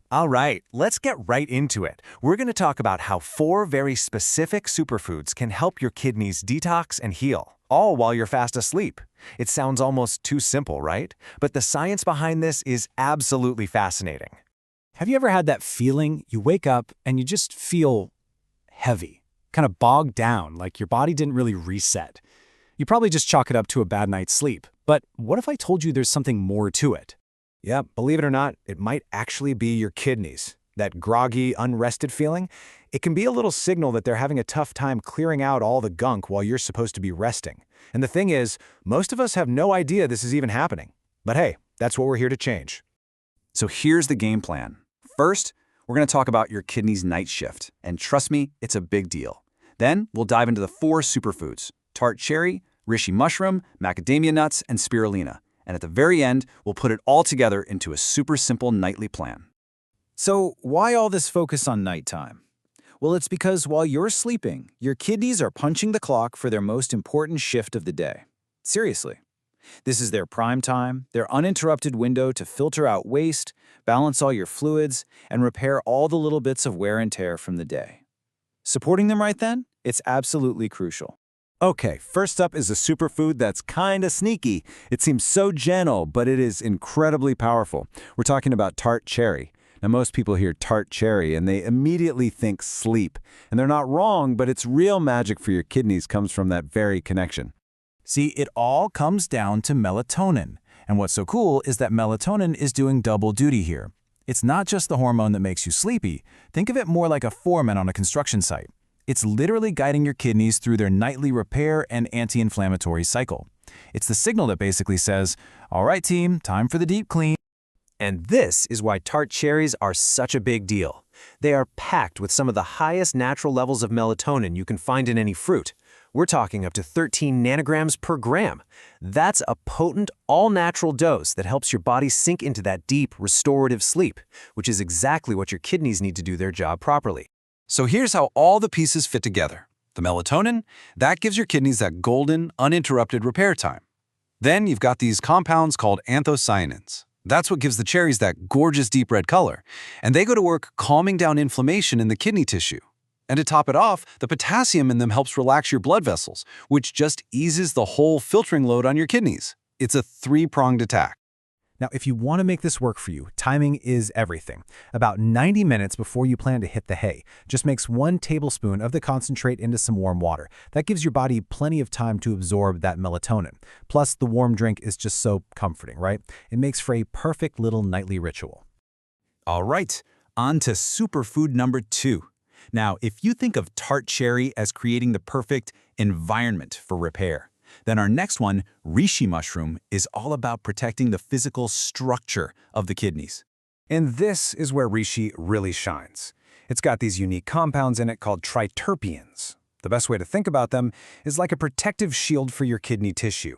All right, let's get right into it. We're going to talk about how 4 very specific superfoods can help your kidneys detox and heal, all while you're fast asleep. It sounds almost too simple, right? But the science behind this is absolutely fascinating. Have you ever had that feeling you wake up and you just feel heavy, kind of bogged down, like your body didn't really reset? You probably just chalk it up to a bad night's sleep. But what if I told you there's something more to it? Yeah, believe it or not, it might actually be your kidneys. That groggy, unrested feeling, it can be a little signal that they're having a tough time clearing out all the gunk while you're supposed to be resting. And the thing is, most of us have no idea this is even happening. But hey, that's what we're here to change. So here's the game plan. First, we're going to talk about your kidney's night shift. And trust me, it's a big deal. Then we'll dive into the 4 superfoods: tart cherry, reishi mushroom, macadamia nuts, and spirulina. And at the very end, we'll put it all together into a super simple nightly plan. So why all this focus on nighttime? Well, it's because while you're sleeping, your kidneys are punching the clock for their most important shift of the day. Seriously. This is their prime time, their uninterrupted window to filter out waste, balance all your fluids, and repair all the little bits of wear and tear from the day. Supporting them right then? It's absolutely crucial. Okay, first up is a superfood that's kinda sneaky. It seems so gentle, but it is incredibly powerful. We're talking about tart cherry. Now, most people hear tart cherry and they immediately think sleep. And they're not wrong, but its real magic for your kidneys comes from that very connection. See, it all comes down to melatonin. And what's so cool is that melatonin is doing double duty here. It's not just the hormone that makes you sleepy. Think of it more like a foreman on a construction site. It's literally guiding your kidneys through their nightly repair and anti-inflammatory cycle. It's the signal that basically says, all right, team, time for the deep clean. And this is why tart cherries are such a big deal. They are packed with some of the highest natural levels of melatonin you can find in any fruit. We're talking up to 13 nanograms per gram. That's a potent, all-natural dose that helps your body sink into that deep, restorative sleep, which is exactly what your kidneys need to do their job properly. So here's how all the pieces fit together. The melatonin, that gives your kidneys that golden, uninterrupted repair time. Then you've got these compounds called anthocyanins. That's what gives the cherries that gorgeous deep red color. And they go to work calming down inflammation in the kidney tissue. And to top it off, the potassium in them helps relax your blood vessels, which just eases the whole filtering load on your kidneys. It's a 3-pronged attack. Now, if you want to make this work for you, timing is everything. About 90 minutes before you plan to hit the hay, just mix 1 tablespoon of the concentrate into some warm water. That gives your body plenty of time to absorb that melatonin. Plus, the warm drink is just so comforting, right? It makes for a perfect little nightly ritual. All right, on to superfood number 2. Now, if you think of tart cherry as creating the perfect environment for repair, then our next one, reishi mushroom, is all about protecting the physical structure of the kidneys. And this is where reishi really shines. It's got these unique compounds in it called triterpenes. The best way to think about them is like a protective shield for your kidney tissue.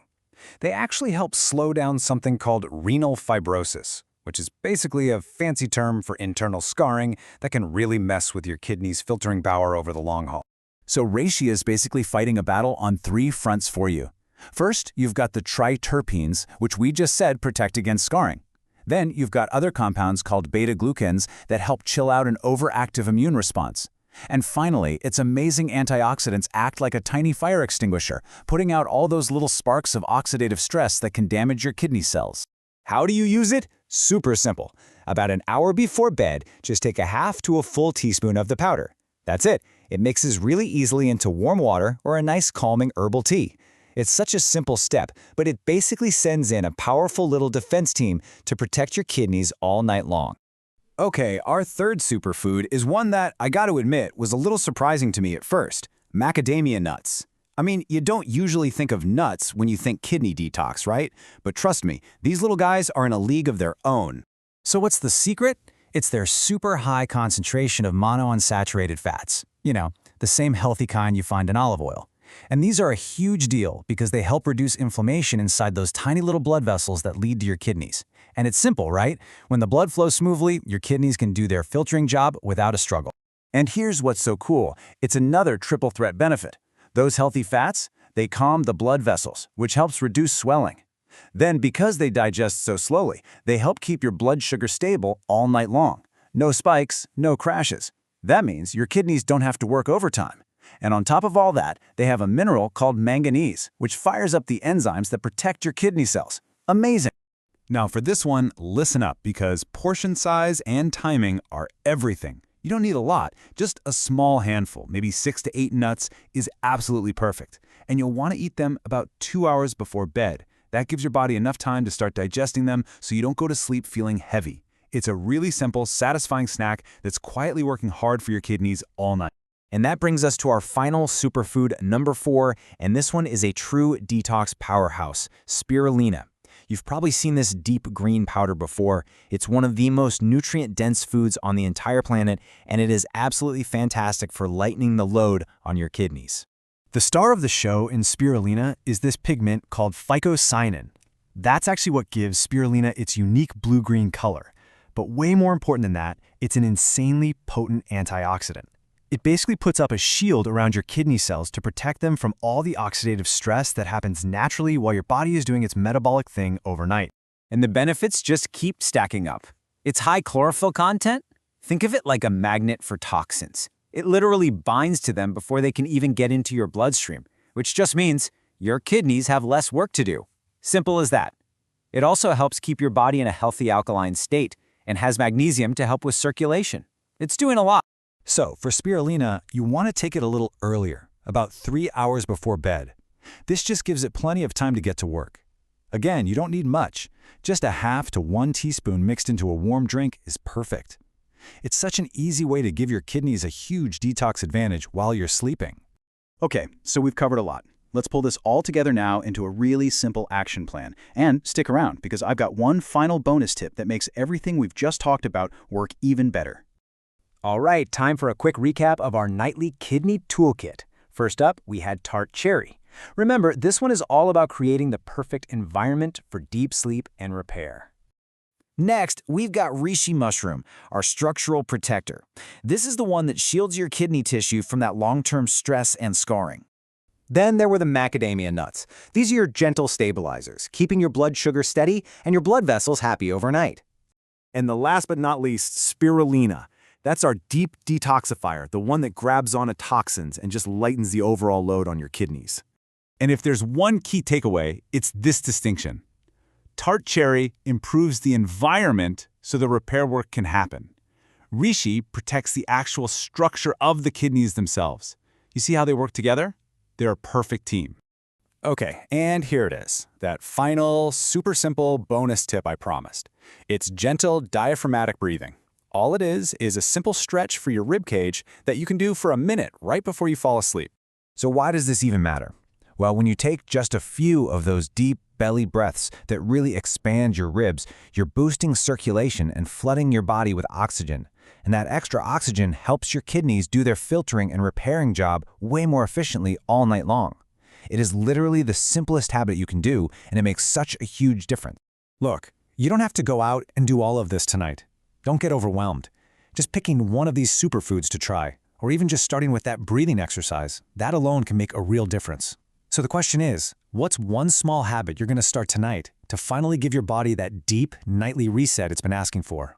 They actually help slow down something called renal fibrosis, which is basically a fancy term for internal scarring that can really mess with your kidney's filtering power over the long haul. So reishi is basically fighting a battle on 3 fronts for you. First, you've got the triterpenes, which we just said protect against scarring. Then you've got other compounds called beta-glucans that help chill out an overactive immune response. And finally, its amazing antioxidants act like a tiny fire extinguisher, putting out all those little sparks of oxidative stress that can damage your kidney cells. How do you use it? Super simple. About an hour before bed, just take a half to a full teaspoon of the powder. That's it. It mixes really easily into warm water or a nice calming herbal tea. It's such a simple step, but it basically sends in a powerful little defense team to protect your kidneys all night long. Okay, our third superfood is one that, I gotta admit, was a little surprising to me at first: macadamia nuts. I mean, you don't usually think of nuts when you think kidney detox, right? But trust me, these little guys are in a league of their own. So what's the secret? It's their super high concentration of monounsaturated fats. You know, the same healthy kind you find in olive oil. And these are a huge deal because they help reduce inflammation inside those tiny little blood vessels that lead to your kidneys. And it's simple, right? When the blood flows smoothly, your kidneys can do their filtering job without a struggle. And here's what's so cool. It's another triple threat benefit. Those healthy fats, they calm the blood vessels, which helps reduce swelling. Then, because they digest so slowly, they help keep your blood sugar stable all night long. no spikes, no crashes. That means your kidneys don't have to work overtime. And on top of all that, they have a mineral called manganese, which fires up the enzymes that protect your kidney cells. Amazing! Now for this one, listen up because portion size and timing are everything. You don't need a lot, just a small handful, maybe 6 to 8 nuts is absolutely perfect. And you'll want to eat them about 2 hours before bed. That gives your body enough time to start digesting them so you don't go to sleep feeling heavy. It's a really simple, satisfying snack that's quietly working hard for your kidneys all night. And that brings us to our final superfood, number 4, and this one is a true detox powerhouse, spirulina. You've probably seen this deep green powder before. It's one of the most nutrient-dense foods on the entire planet, and it is absolutely fantastic for lightening the load on your kidneys. The star of the show in spirulina is this pigment called phycocyanin. That's actually what gives spirulina its unique blue-green color. But way more important than that, it's an insanely potent antioxidant. It basically puts up a shield around your kidney cells to protect them from all the oxidative stress that happens naturally while your body is doing its metabolic thing overnight. And the benefits just keep stacking up. Its high chlorophyll content? Think of it like a magnet for toxins. It literally binds to them before they can even get into your bloodstream, which just means your kidneys have less work to do. Simple as that. It also helps keep your body in a healthy alkaline state and has magnesium to help with circulation. It's doing a lot. So, for spirulina, you want to take it a little earlier, about 3 hours before bed. This just gives it plenty of time to get to work. Again, you don't need much. Just a half to 1 teaspoon mixed into a warm drink is perfect. It's such an easy way to give your kidneys a huge detox advantage while you're sleeping. Okay, so we've covered a lot. Let's pull this all together now into a really simple action plan. And stick around, because I've got one final bonus tip that makes everything we've just talked about work even better. All right, time for a quick recap of our nightly kidney toolkit. First up, we had tart cherry. Remember, this one is all about creating the perfect environment for deep sleep and repair. Next, we've got reishi mushroom, our structural protector. This is the one that shields your kidney tissue from that long-term stress and scarring. Then there were the macadamia nuts. These are your gentle stabilizers, keeping your blood sugar steady and your blood vessels happy overnight. And the last but not least, spirulina. That's our deep detoxifier, the one that grabs onto toxins and just lightens the overall load on your kidneys. And if there's one key takeaway, it's this distinction. Tart cherry improves the environment so the repair work can happen. Reishi protects the actual structure of the kidneys themselves. You see how they work together? They're a perfect team. Okay, and here it is, that final, super simple bonus tip I promised. It's gentle diaphragmatic breathing. All it is a simple stretch for your rib cage that you can do for a minute right before you fall asleep. So why does this even matter? Well, when you take just a few of those deep belly breaths that really expand your ribs, you're boosting circulation and flooding your body with oxygen. And that extra oxygen helps your kidneys do their filtering and repairing job way more efficiently all night long. It is literally the simplest habit you can do, and it makes such a huge difference. Look, you don't have to go out and do all of this tonight. Don't get overwhelmed. Just picking one of these superfoods to try, or even just starting with that breathing exercise, that alone can make a real difference. So the question is, what's one small habit you're going to start tonight to finally give your body that deep, nightly reset it's been asking for?